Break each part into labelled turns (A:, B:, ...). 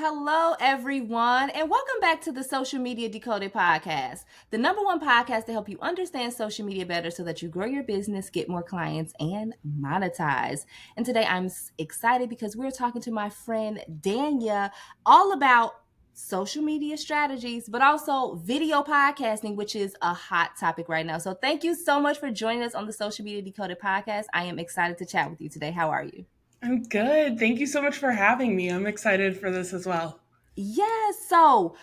A: Hello, everyone, and welcome back to the Social Media Decoded podcast, the number one podcast to help you understand social media better so that you grow your business, get more clients, and monetize. And today I'm excited because we're talking to my friend Danyah all about social media strategies, but also video podcasting, which is a hot topic right now. So thank you so much for joining us on the Social Media Decoded podcast. I am excited to chat with you today. How are you?
B: I'm good. Thank you so much for having me. I'm excited for this as well.
A: Yes. So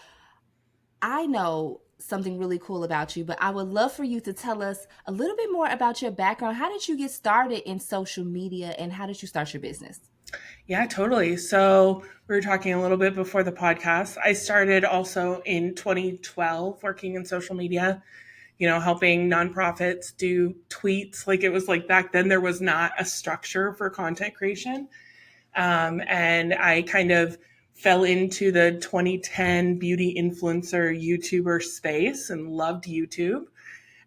A: I know something really cool about you, but I would love for you to tell us a little bit more about your background. How did you get started in social media and how did you start your business?
B: Yeah, totally. So, we were talking a little bit before the podcast. I started also in 2012 working in social media, helping nonprofits do tweets. Like it was like back then, there was not a structure for content creation. And I kind of fell into the 2010 beauty influencer YouTuber space and loved YouTube.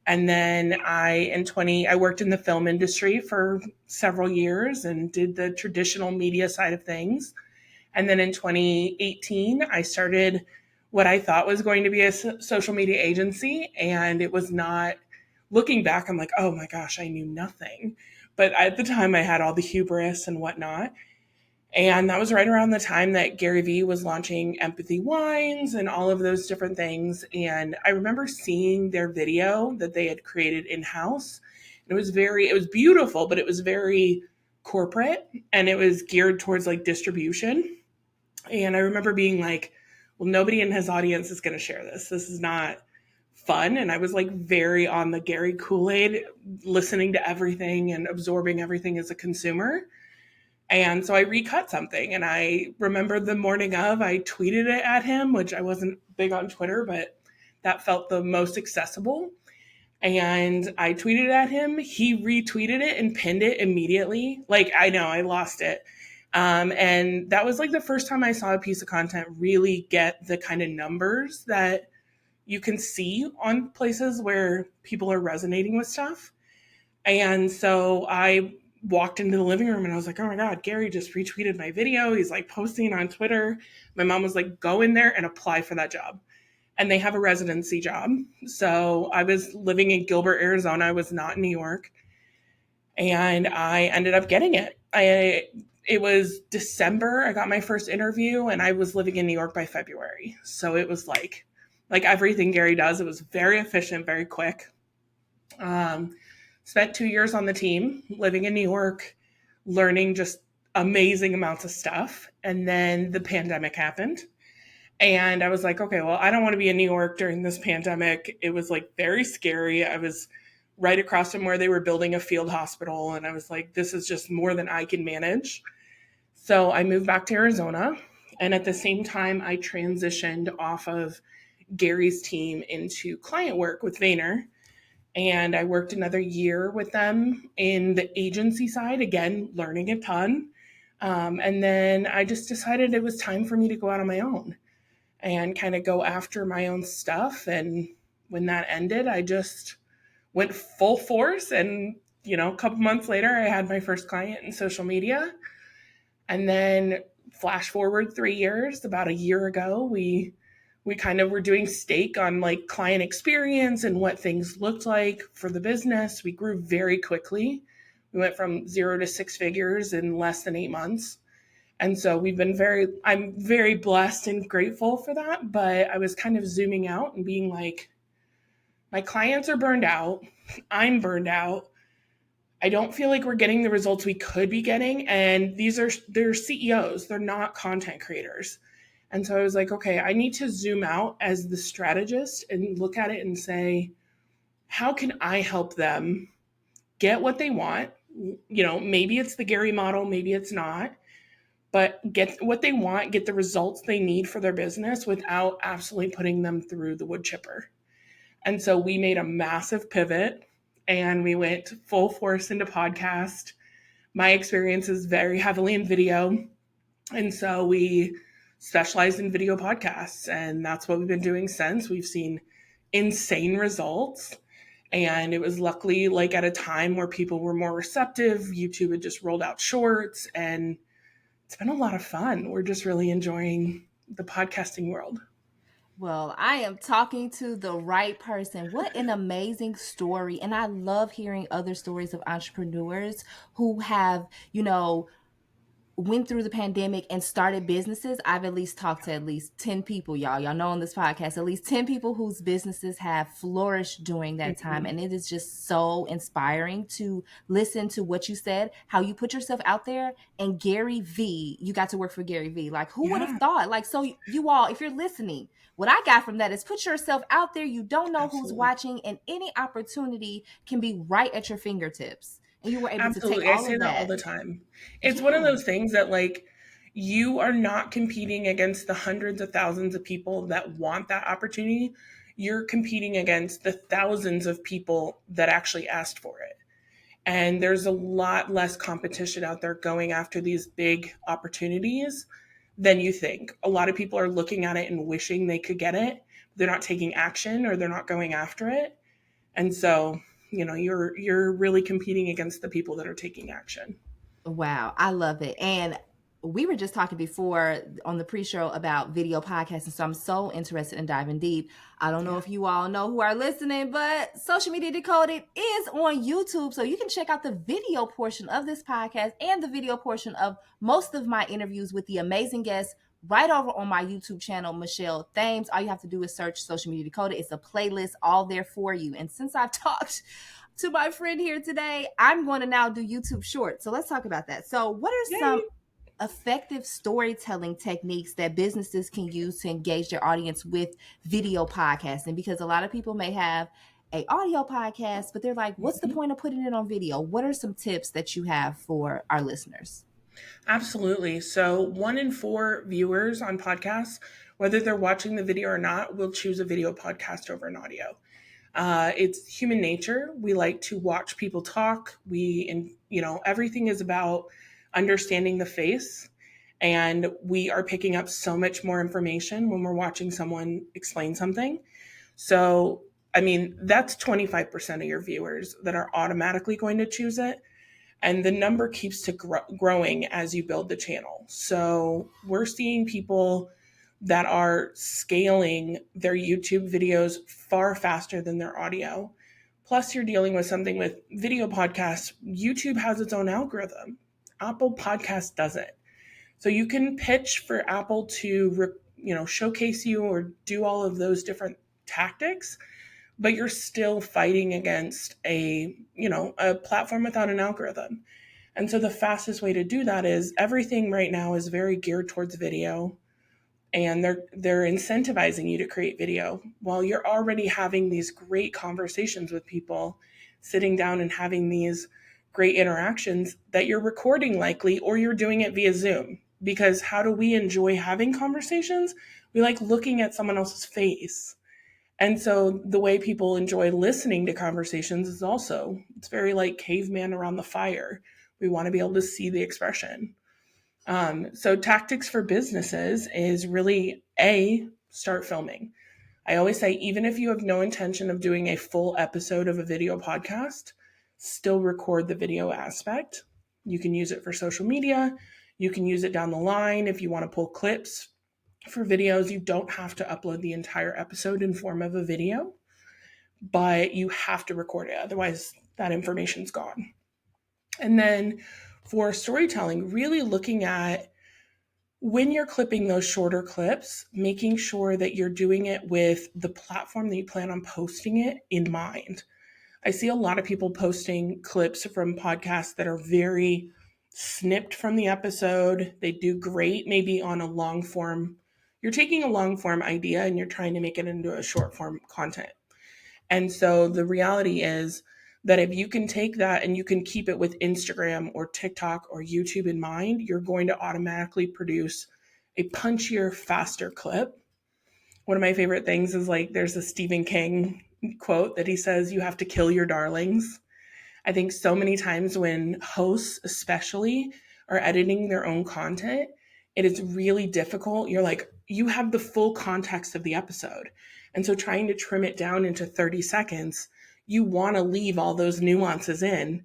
B: And then I worked in the film industry for several years and did the traditional media side of things. And then in 2018, I started what I thought was going to be a social media agency. And it was not, looking back, I'm like, oh my gosh, I knew nothing. But at the time, I had all the hubris and whatnot. And that was right around the time that Gary Vee was launching Empathy Wines and all of those different things. And I remember seeing their video that they had created in house. It was beautiful, but it was very corporate and it was geared towards like distribution. And I remember being like, well, nobody in his audience is going to share this. This is not fun. And I was like very on the Gary Kool-Aid, listening to everything and absorbing everything as a consumer. And so I recut something. And I remember the morning of, I tweeted it at him, which I wasn't big on Twitter, but that felt the most accessible. And I tweeted at him. He retweeted it and pinned it immediately. Like, I know I lost it. And that was like the first time I saw a piece of content really get the kind of numbers that you can see on places where people are resonating with stuff. And so I walked into the living room and I was like, oh my God, Gary just retweeted my video. He's like posting on Twitter. My mom was like, go in there and apply for that job. And they have a residency job. So I was living in Gilbert, Arizona. I was not in New York. And I ended up getting it. It was December. I got my first interview and I was living in New York by February. So it was like everything Gary does, it was very efficient, very quick. Um, Spent 2 years on the team, living in New York, learning just amazing amounts of stuff. And then the pandemic happened. And I was like, okay, well, I don't want to be in New York during this pandemic. It was like very scary. I was right across from where they were building a field hospital. And I was like, this is just more than I can manage. So I moved back to Arizona. And at the same time, I transitioned off of Gary's team into client work with Vayner. And I worked another year with them in the agency side, again, learning a ton. And then I just decided it was time for me to go out on my own and kind of go after my own stuff. And when that ended, I just went full force. And, a couple months later, I had my first client in social media. And then flash forward 3 years, about a year ago, we kind of were doing stake on like client experience and what things looked like for the business. We grew very quickly. We went from 0 to 6 figures in less than 8 months. And so I'm very blessed and grateful for that. But I was kind of zooming out and being like, my clients are burned out. I'm burned out. I don't feel like we're getting the results we could be getting. And they're CEOs, they're not content creators. And so I was like, okay, I need to zoom out as the strategist and look at it and say, how can I help them get what they want? Maybe it's the Gary model, maybe it's not, but get what they want, get the results they need for their business without absolutely putting them through the wood chipper. And so we made a massive pivot and we went full force into podcast. My experience is very heavily in video. And so we specialized in video podcasts, and that's what we've been doing since. We've seen insane results. And it was luckily like at a time where people were more receptive. YouTube had just rolled out shorts, and it's been a lot of fun. We're just really enjoying the podcasting world.
A: Well, I am talking to the right person. What an amazing story. And I love hearing other stories of entrepreneurs who have, went through the pandemic and started businesses. I've at least talked to at least 10 people, y'all. Y'all know on this podcast, at least 10 people whose businesses have flourished during that time.
B: Mm-hmm.
A: And it is just so inspiring to listen to what you said, how you put yourself out there. And Gary V, you got to work for Gary V. Like, who would have
B: Yeah,
A: thought? Like, so you all, if you're listening, what I got from that is put yourself out there. You don't know who's
B: absolutely.
A: watching, and any opportunity can be right at your fingertips. And you were able to take
B: Absolutely. I
A: all
B: say
A: of
B: that all
A: that.
B: the time. It's one of
A: Yeah.
B: those things that, like, you are not competing against the hundreds of thousands of people that want that opportunity. You're competing against the thousands of people that actually asked for it. And there's a lot less competition out there going after these big opportunities than you think. A lot of people are looking at it and wishing they could get it. They're not taking action or they're not going after it. And so, you're really competing against the people that are taking action.
A: Wow, I love it. And we were just talking before on the pre-show about video podcasting, so I'm so interested in diving deep. I don't know
B: Yeah.
A: if you all know who are listening, but Social Media Decoded is on YouTube, so you can check out the video portion of this podcast and the video portion of most of my interviews with the amazing guests right over on my YouTube channel, Michelle Thames. All you have to do is search Social Media Decoded. It's a playlist all there for you. And since I've talked to my friend here today, I'm going to now do YouTube Shorts. So let's talk about that. So, what are some
B: Yay.
A: effective storytelling techniques that businesses can use to engage their audience with video podcasting? Because a lot of people may have a audio podcast, but they're like, what's the
B: Mhm.
A: point of putting it on video? What are some tips that you have for our listeners?
B: Absolutely. So, 1 in 4 viewers on podcasts, whether they're watching the video or not, will choose a video podcast over an audio. It's human nature. We like to watch people talk. Everything is about understanding the face. And we are picking up so much more information when we're watching someone explain something. So, I mean, that's 25% of your viewers that are automatically going to choose it. And the number keeps to growing as you build the channel. So, we're seeing people that are scaling their YouTube videos far faster than their audio. Plus, you're dealing with something with video podcasts. YouTube has its own algorithm. Apple Podcast doesn't. So you can pitch for Apple to, showcase you or do all of those different tactics, but you're still fighting against a platform without an algorithm. And so the fastest way to do that is everything right now is very geared towards video, and they're incentivizing you to create video while you're already having these great conversations with people, sitting down and having these great interactions that you're recording likely, or you're doing it via Zoom. Because how do we enjoy having conversations? We like looking at someone else's face. And so the way people enjoy listening to conversations is also, it's very like caveman around the fire. We want to be able to see the expression. So tactics for businesses is really start filming. I always say, even if you have no intention of doing a full episode of a video podcast, still record the video aspect. You can use it for social media. You can use it down the line if you want to pull clips for videos. You don't have to upload the entire episode in form of a video, but you have to record it. Otherwise, that information's gone. And then for storytelling, really looking at when you're clipping those shorter clips, making sure that you're doing it with the platform that you plan on posting it in mind. I see a lot of people posting clips from podcasts that are very snipped from the episode. They do great maybe on a long form. You're taking a long form idea and you're trying to make it into a short form content. And so the reality is that if you can take that and you can keep it with Instagram or TikTok or YouTube in mind, you're going to automatically produce a punchier, faster clip. One of my favorite things is like there's a Stephen King quote that he says, "You have to kill your darlings." I think so many times when hosts, especially, are editing their own content, it is really difficult. You're like, you have the full context of the episode. And so trying to trim it down into 30 seconds, you want to leave all those nuances in,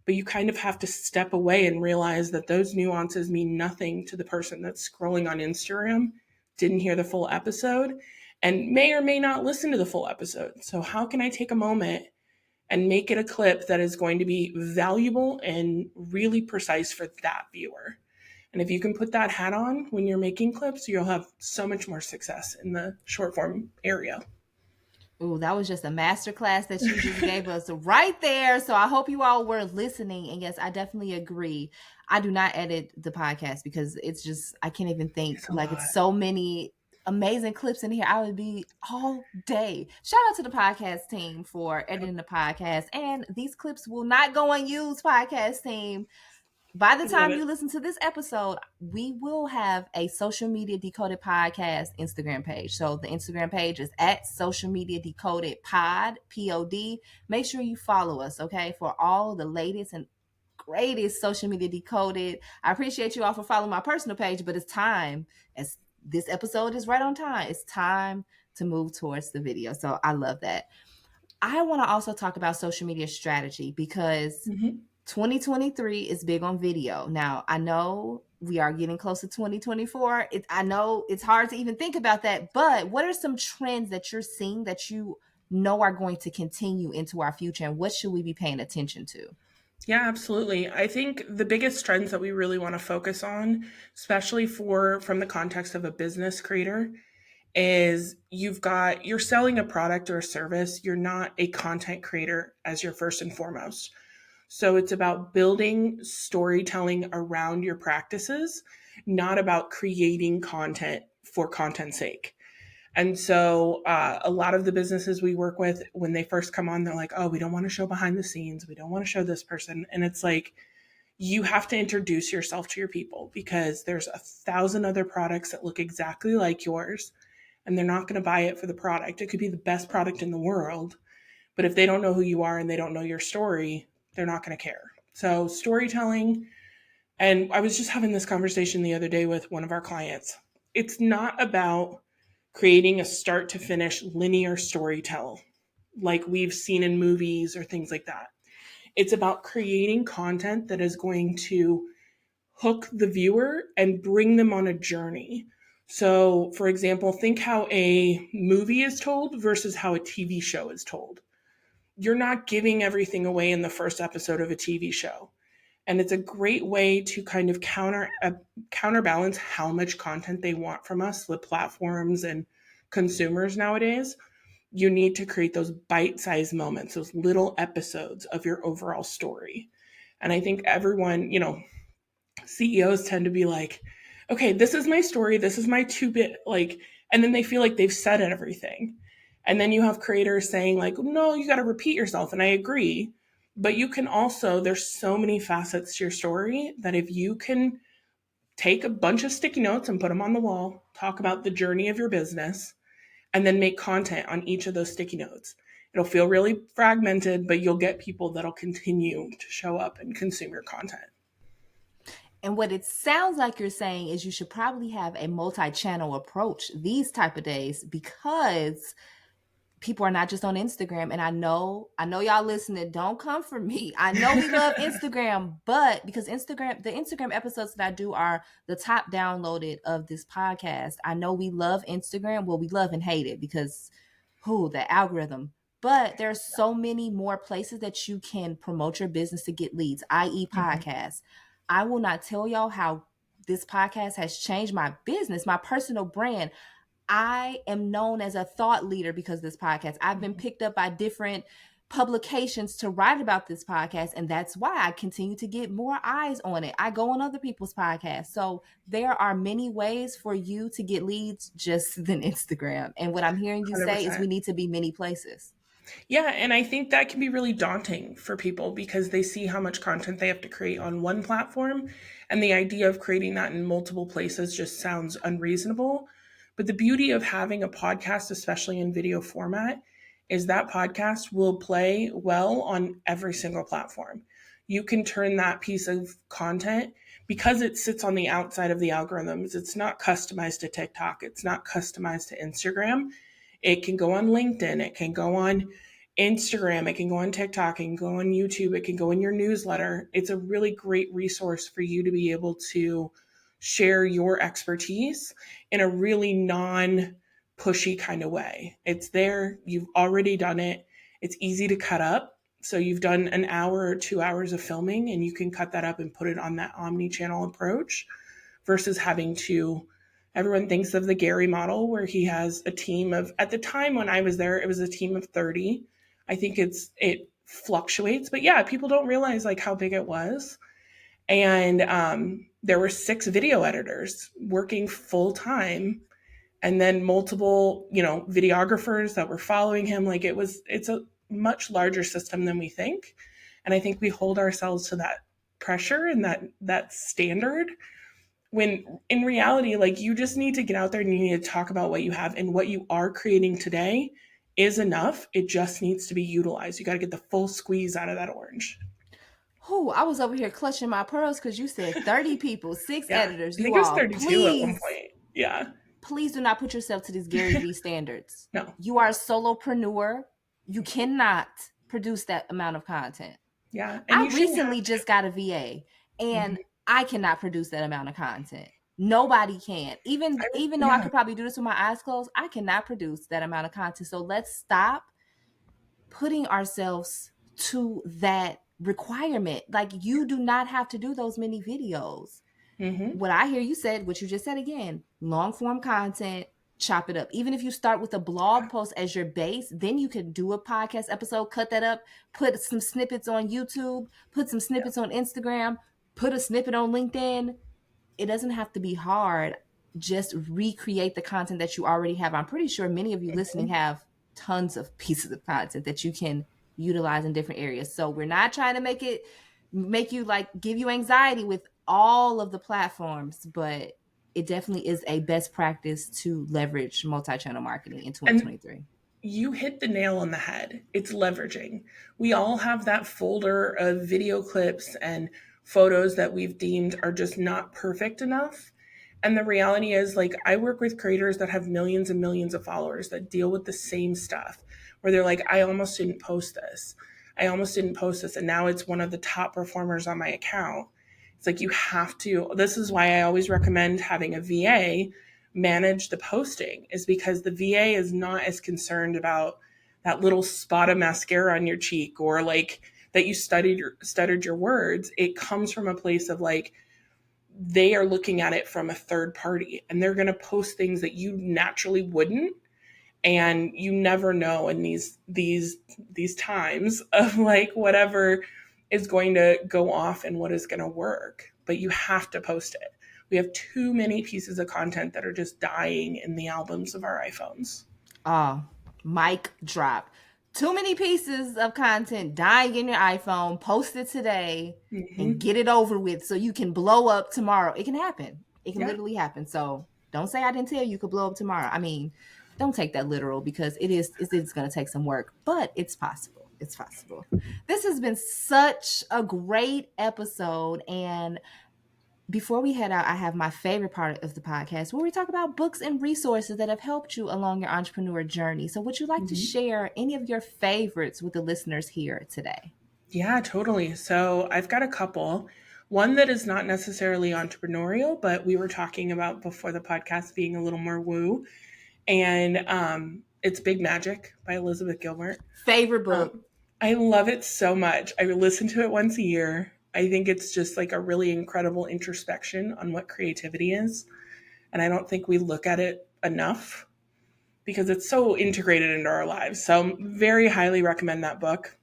B: but you kind of have to step away and realize that those nuances mean nothing to the person that's scrolling on Instagram didn't hear the full episode and may or may not listen to the full episode. So how can I take a moment and make it a clip that is going to be valuable and really precise for that viewer? And if you can put that hat on when you're making clips, you'll have so much more success in the short form area.
A: Ooh, that was just a masterclass that you just gave us right there. So I hope you all were listening. And yes, I definitely agree. I do not edit the podcast because it's just, I can't even think. It's so many amazing clips in here. I would be all day. Shout out to the podcast team for editing the podcast. And these clips will not go unused, podcast team. By the time you listen to this episode, we will have a Social Media Decoded Podcast Instagram page. So the Instagram page is at Social Media Decoded Pod, P-O-D. Make sure you follow us, okay, for all the latest and greatest Social Media Decoded. I appreciate you all for following my personal page, but it's time, as this episode is right on time, it's time to move towards the video. So I love that. I want to also talk about social media strategy because 2023 is big on video. Now, I know we are getting close to 2024. I know it's hard to even think about that, but what are some trends that you're seeing that you know are going to continue into our future, and what should we be paying attention to?
B: Yeah, absolutely. I think the biggest trends that we really want to focus on, especially from the context of a business creator, is you're selling a product or a service. You're not a content creator as your first and foremost. So it's about building storytelling around your practices, not about creating content for content's sake. And so a lot of the businesses we work with, when they first come on, they're like, oh, we don't want to show behind the scenes. We don't want to show this person. And it's like, you have to introduce yourself to your people because there's 1,000 other products that look exactly like yours, and they're not going to buy it for the product. It could be the best product in the world, but if they don't know who you are and they don't know your story, they're not going to care. So storytelling, and I was just having this conversation the other day with one of our clients. It's not about creating a start to finish linear storytell like we've seen in movies or things like that. It's about creating content that is going to hook the viewer and bring them on a journey. So, for example, think how a movie is told versus how a TV show is told. You're not giving everything away in the first episode of a TV show. And it's a great way to kind of counterbalance how much content they want from us, the platforms and consumers nowadays. You need to create those bite-sized moments, those little episodes of your overall story. And I think everyone, CEOs tend to be like, okay, this is my story, this is my 2-bit, and then they feel like they've said everything. And then you have creators saying like, no, you got to repeat yourself. And I agree. But you can also, there's so many facets to your story that if you can take a bunch of sticky notes and put them on the wall, talk about the journey of your business, and then make content on each of those sticky notes. It'll feel really fragmented, but you'll get people that'll continue to show up and consume your content.
A: And what it sounds like you're saying is you should probably have a multi-channel approach these type of days, because people are not just on Instagram. And I know y'all listening, don't come for me. I know we love Instagram, but because the Instagram episodes that I do are the top downloaded of this podcast. I know we love Instagram. Well, we love and hate it because the algorithm. But there's so many more places that you can promote your business to get leads, i.e. podcasts. I will not tell y'all how this podcast has changed my business, my personal brand. I am known as a thought leader because of this podcast. I've been picked up by different publications to write about this podcast, and that's why I continue to get more eyes on it. I go on other people's podcasts. So there are many ways for you to get leads just than Instagram. And what I'm hearing you
B: 100%.
A: say is we need to be many places.
B: Yeah, and I think that can be really daunting for people because they see how much content they have to create on one platform, and the idea of creating that in multiple places just sounds unreasonable. But the beauty of having a podcast, especially in video format, is that podcast will play well on every single platform. You can turn that piece of content, because it sits on the outside of the algorithms. It's not customized to TikTok. It's not customized to Instagram. It can go on LinkedIn. It can go on Instagram. It can go on TikTok. It can go on YouTube. It can go in your newsletter. It's a really great resource for you to be able to share your expertise in a really non-pushy kind of way. It's there, you've already done it, it's easy to cut up. So you've done an hour or 2 hours of filming and you can cut that up and put it on that omni-channel approach versus having to, everyone thinks of the Gary model where he has a team of, at the time when I was there, it was a team of 30. I think it fluctuates, but yeah, people don't realize like how big it was. And there were 6 video editors working full time, and then multiple, videographers that were following him. Like it's a much larger system than we think. And I think we hold ourselves to that pressure and that standard when in reality, like you just need to get out there and you need to talk about what you have, and what you are creating today is enough. It just needs to be utilized. You got to get the full squeeze out of that orange.
A: Oh, I was over here clutching my pearls because you said 30 people, 6
B: Yeah.
A: editors.
B: I think
A: You
B: it was
A: all,
B: 32 at one
A: please,
B: point. Yeah.
A: please do not put yourself to these Gary Vee standards.
B: No.
A: You are a solopreneur. You cannot produce that amount of content.
B: Yeah. And
A: I
B: you shouldn't have
A: recently just got a VA, and
B: Mhm.
A: I cannot produce that amount of content. Nobody can. Even though I
B: Yeah.
A: could probably do this with my eyes closed, I cannot produce that amount of content. So let's stop putting ourselves to that requirement. Like, you do not have to do those many videos.
B: Mm-hmm.
A: What I hear you said, what you just said again, long form content, chop it up. Even if you start with a blog post as your base, then you could do a podcast episode, cut that up, put some snippets on YouTube, put some snippets on Instagram, put a snippet on LinkedIn. It doesn't have to be hard. Just recreate the content that you already have. I'm pretty sure many of you listening have tons of pieces of content that you can utilize in different areas. So we're not trying to make you like give you anxiety with all of the platforms, but it definitely is a best practice to leverage multi-channel marketing in
B: And
A: 2023.
B: you hit the nail on the head. It's leveraging. We all have that folder of video clips and photos that we've deemed are just not perfect enough. And the reality is, like, I work with creators that have millions and millions of followers that deal with the same stuff, where they're like, I almost didn't post this. I almost didn't post this. And now it's one of the top performers on my account. It's like, you have to, this is why I always recommend having a VA manage the posting, is because the VA is not as concerned about that little spot of mascara on your cheek, or like that you stuttered your words. It comes from a place of like, they are looking at it from a third party, and they're going to post things that you naturally wouldn't. And you never know in these times of like whatever is going to go off and what is going to work, but you have to post it. We have too many pieces of content that are just dying in the albums of our iPhones.
A: Oh, mic drop. Too many pieces of content dying in your iPhone. Post it today and
B: Mm-hmm.
A: get it over with so you can blow up tomorrow. It can happen. It can
B: Yeah.
A: literally happen. So don't say I didn't tell you could blow up tomorrow. I mean, don't take that literal, because it's going to take some work, but it's possible. It's possible. This has been such a great episode, and before we head out, I have my favorite part of the podcast where we talk about books and resources that have helped you along your entrepreneur journey. So, would you like to
B: Mm-hmm.
A: share any of your favorites with the listeners here today?
B: Yeah, totally. So I've got a couple. One that is not necessarily entrepreneurial, but we were talking about before the podcast being a little more woo. And it's Big Magic by Elizabeth Gilbert.
A: Favorite book.
B: I love it so much. I listen to it once a year. I think it's just like a really incredible introspection on what creativity is. And I don't think we look at it enough because it's so integrated into our lives. So very highly recommend that book,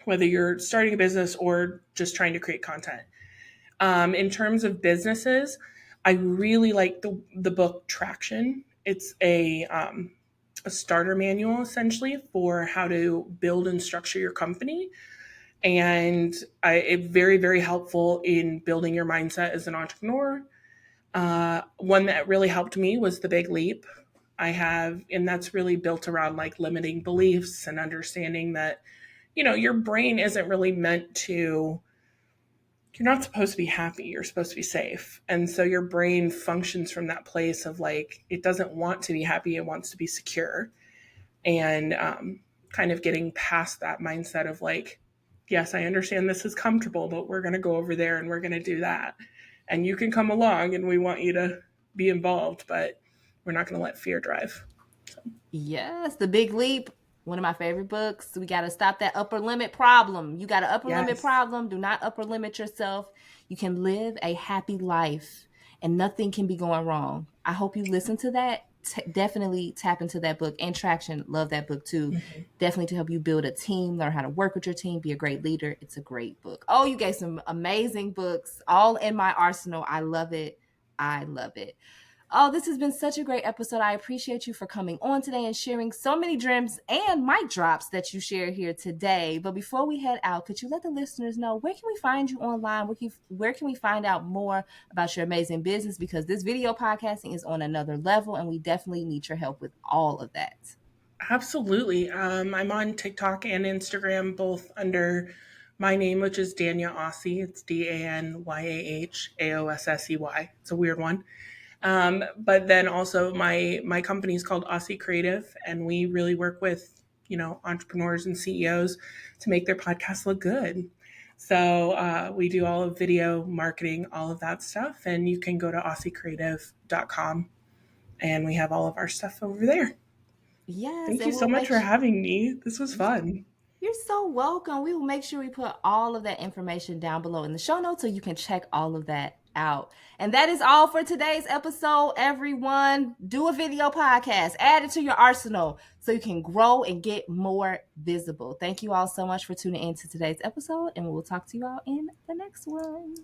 B: whether you're starting a business or just trying to create content. In terms of businesses, I really like the book Traction. It's a starter manual essentially for how to build and structure your company. And it's very, very helpful in building your mindset as an entrepreneur. One that really helped me was The Big Leap. And that's really built around like limiting beliefs and understanding that, your brain isn't really meant to, you're not supposed to be happy. You're supposed to be safe. And so your brain functions from that place of like, it doesn't want to be happy. It wants to be secure. And kind of getting past that mindset of like, yes, I understand this is comfortable, but we're going to go over there and we're going to do that. and you can come along and we want you to be involved, but we're not going to let fear drive. So.
A: Yes, The Big Leap, one of my favorite books. We got to stop that upper limit problem. You got an upper limit problem. Do not upper limit yourself. You can live a happy life and nothing can be going wrong. I hope you listen to that. Definitely tap into that book. And Traction, love that book too. Mm-hmm. Definitely to help you build a team, learn how to work with your team, be a great leader. It's a great book. Oh, you gave some amazing books, all in my arsenal. I love it. I love it. Oh, this has been such a great episode. I appreciate you for coming on today and sharing so many gems and mic drops that you share here today. But before we head out, could you let the listeners know where can we find you online? Where can we find out more about your amazing business? Because this video podcasting is on another level and we definitely need your help with all of that.
B: Absolutely. I'm on TikTok and Instagram, both under my name, which is Danyah Aossey. It's Danyah Aossey. It's a weird one. But then also my company is called AosseyCreative, and we really work with, entrepreneurs and CEOs to make their podcasts look good. So we do all of video marketing, all of that stuff, and you can go to AosseyCreative.com, and we have all of our stuff over there.
A: Yes.
B: Thank you so much for having me. This was fun.
A: You're so welcome. We will make sure we put all of that information down below in the show notes so you can check all of that out. And that is all for today's episode, everyone. Do a video podcast, add it to your arsenal so you can grow and get more visible. Thank you all so much for tuning in to today's episode, and we'll talk to you all in the next one.